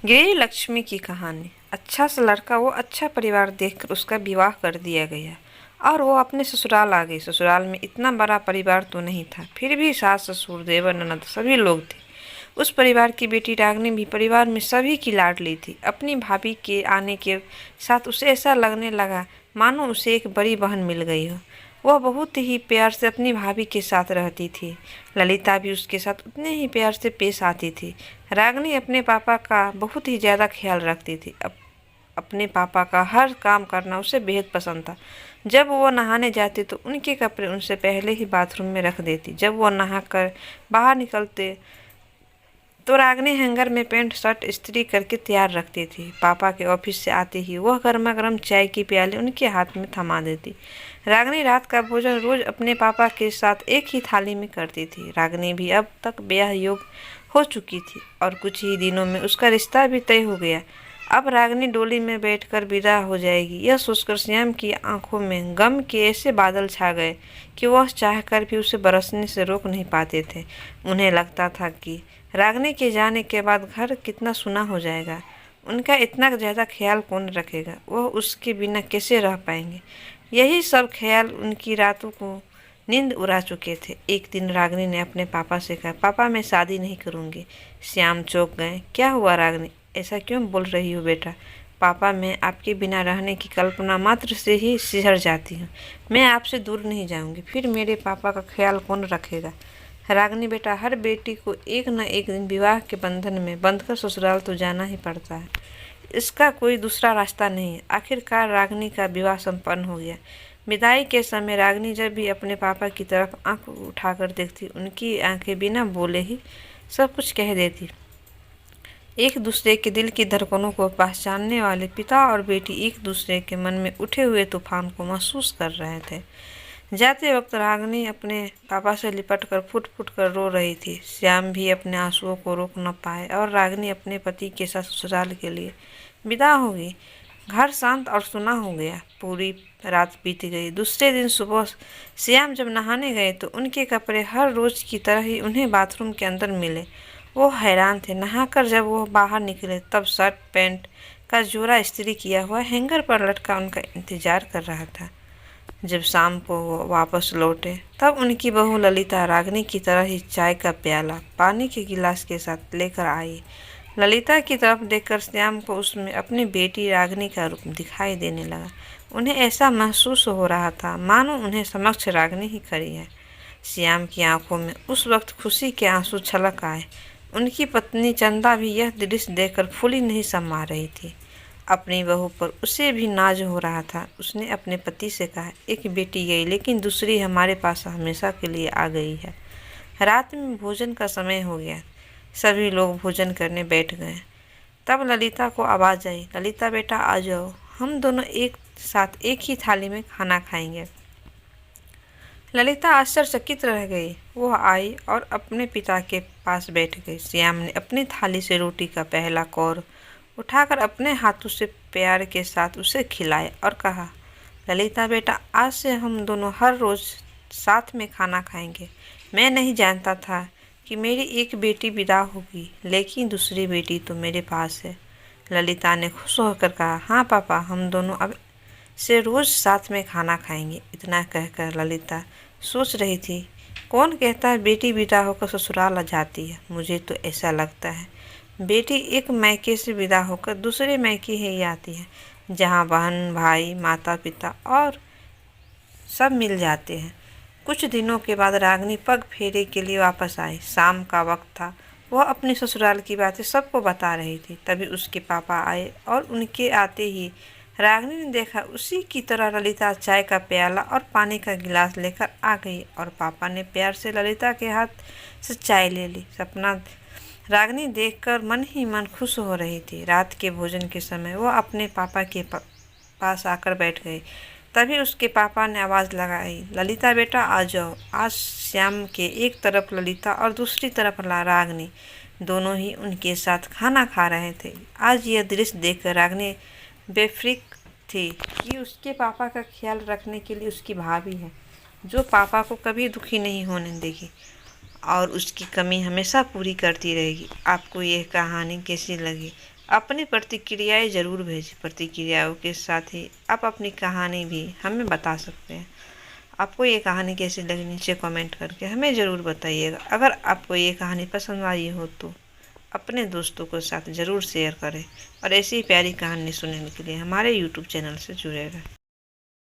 गिरी लक्ष्मी की कहानी। अच्छा सा लड़का, वो अच्छा परिवार देखकर उसका विवाह कर दिया गया और वो अपने ससुराल आ गई। ससुराल में इतना बड़ा परिवार तो नहीं था, फिर भी सास ससुर देवर ननद सभी लोग थे। उस परिवार की बेटी रागिनी भी परिवार में सभी की लाडली थी। अपनी भाभी के आने के साथ उसे ऐसा लगने लगा मानो उसे एक बड़ी बहन मिल गई हो। वह बहुत ही प्यार से अपनी भाभी के साथ रहती थी। ललिता भी उसके साथ उतने ही प्यार से पेश आती थी। रागिनी अपने पापा का बहुत ही ज़्यादा ख्याल रखती थी। अपने पापा का हर काम करना उसे बेहद पसंद था। जब वो नहाने जाते तो उनके कपड़े उनसे पहले ही बाथरूम में रख देती। जब वो नहाकर बाहर निकलते तो रागिनी हैंगर में पैंट शर्ट इस्त्री करके तैयार रखती थी। पापा के ऑफिस से आते ही वह गर्मा गर्म चाय की प्याली उनके हाथ में थमा देती। रागिनी रात का भोजन रोज अपने पापा के साथ एक ही थाली में करती थी। रागिनी भी अब तक ब्याह योग हो चुकी थी और कुछ ही दिनों में उसका रिश्ता भी तय हो गया। अब रागिनी डोली में बैठकर विदा हो जाएगी, यह सोचकर श्याम की आंखों में गम के ऐसे बादल छा गए कि वह चाहकर भी उसे बरसने से रोक नहीं पाते थे। उन्हें लगता था कि रागिनी के जाने के बाद घर कितना सुना हो जाएगा। उनका इतना ज़्यादा ख्याल कौन रखेगा, वह उसके बिना कैसे रह पाएंगे। यही सब ख्याल उनकी रातों को नींद उड़ा चुके थे। एक दिन रागिनी ने अपने पापा से कहा, पापा मैं शादी नहीं करूँगी। श्याम चौंक गए। क्या हुआ रागिनी, ऐसा क्यों बोल रही हो बेटा? पापा मैं आपके बिना रहने की कल्पना मात्र से ही सिहर जाती हूँ। मैं आपसे दूर नहीं जाऊँगी, फिर मेरे पापा का ख्याल कौन रखेगा? रागिनी बेटा, हर बेटी को एक न एक दिन विवाह के बंधन में बंधकर ससुराल तो जाना ही पड़ता है। इसका कोई दूसरा रास्ता नहीं है। आखिरकार रागिनी का विवाह संपन्न हो गया। विदाई के समय रागिनी जब भी अपने पापा की तरफ आंख उठाकर देखती, उनकी आंखें बिना बोले ही सब कुछ कह देती। एक दूसरे के दिल की धड़कनों को पहचानने वाले पिता और बेटी एक दूसरे के मन में उठे हुए तूफान को महसूस कर रहे थे। जाते वक्त रागिनी अपने पापा से लिपट कर फुट फुट कर रो रही थी। श्याम भी अपने आंसुओं को रोक न पाए और रागिनी अपने पति के साथ ससुराल के लिए विदा हो गई। घर शांत और सुना हो गया। पूरी रात बीत गई। दूसरे दिन सुबह श्याम जब नहाने गए तो उनके कपड़े हर रोज की तरह ही उन्हें बाथरूम के अंदर मिले। वो हैरान थे। नहाकर जब वो बाहर निकले तब शर्ट पैंट का जोड़ा इस्त्री किया हुआ हैंगर पर लटका उनका इंतजार कर रहा था। जब शाम को वो वापस लौटे तब उनकी बहू ललिता रागिनी की तरह ही चाय का प्याला पानी के गिलास के साथ लेकर आई। ललिता की तरफ देखकर श्याम को उसमें अपनी बेटी रागिनी का रूप दिखाई देने लगा। उन्हें ऐसा महसूस हो रहा था मानो उन्हें समक्ष रागिनी ही खड़ी है। श्याम की आंखों में उस वक्त खुशी के आंसू छलक आए। उनकी पत्नी चंदा भी यह दृश्य देखकर फूली नहीं समा रही थी। अपनी बहू पर उसे भी नाज हो रहा था। उसने अपने पति से कहा, एक बेटी गई लेकिन दूसरी हमारे पास हमेशा के लिए आ गई है। रात में भोजन का समय हो गया। सभी लोग भोजन करने बैठ गए। तब ललिता को आवाज़ आई, ललिता बेटा आ जाओ, हम दोनों एक साथ एक ही थाली में खाना खाएंगे। ललिता आश्चर्यचकित रह गई। वह आई और अपने पिता के पास बैठ गई। श्याम ने अपनी थाली से रोटी का पहला कौर उठाकर अपने हाथों से प्यार के साथ उसे खिलाया और कहा, ललिता बेटा आज से हम दोनों हर रोज़ साथ में खाना खाएंगे। मैं नहीं जानता था कि मेरी एक बेटी विदा होगी, लेकिन दूसरी बेटी तो मेरे पास है। ललिता ने खुश होकर कहा, हाँ पापा, हम दोनों अब से रोज़ साथ में खाना खाएंगे। इतना कहकर ललिता सोच रही थी, कौन कहता है बेटी विदा होकर ससुराल आ जाती है? मुझे तो ऐसा लगता है बेटी एक मायके से विदा होकर दूसरे मायके ही आती है, जहाँ बहन भाई माता पिता और सब मिल जाते हैं। कुछ दिनों के बाद रागिनी पग फेरे के लिए वापस आई। शाम का वक्त था। वह अपने ससुराल की बातें सबको बता रही थी। तभी उसके पापा आए और उनके आते ही रागिनी ने देखा उसी की तरह ललिता चाय का प्याला और पानी का गिलास लेकर आ गई और पापा ने प्यार से ललिता के हाथ से चाय ले ली। सपना रागिनी देखकर मन ही मन खुश हो रही थी। रात के भोजन के समय वह अपने पापा के पास आकर बैठ गई। तभी उसके पापा ने आवाज़ लगाई, ललिता बेटा आ जाओ। आज श्याम के एक तरफ ललिता और दूसरी तरफ रागिनी दोनों ही उनके साथ खाना खा रहे थे। आज यह दृश्य देखकर रागिनी बेफिक्र थी कि उसके पापा का ख्याल रखने के लिए उसकी भाभी है, जो पापा को कभी दुखी नहीं होने देगी और उसकी कमी हमेशा पूरी करती रहेगी। आपको यह कहानी कैसी लगी? अपनी प्रतिक्रियाएं ज़रूर भेजें। प्रतिक्रियाओं के साथ ही आप अपनी कहानी भी हमें बता सकते हैं। आपको ये कहानी कैसी लगी नीचे कमेंट करके हमें ज़रूर बताइएगा। अगर आपको ये कहानी पसंद आई हो तो अपने दोस्तों के साथ ज़रूर शेयर करें और ऐसी प्यारी कहानी सुनने के लिए हमारे यूट्यूब चैनल से जुड़े रहें।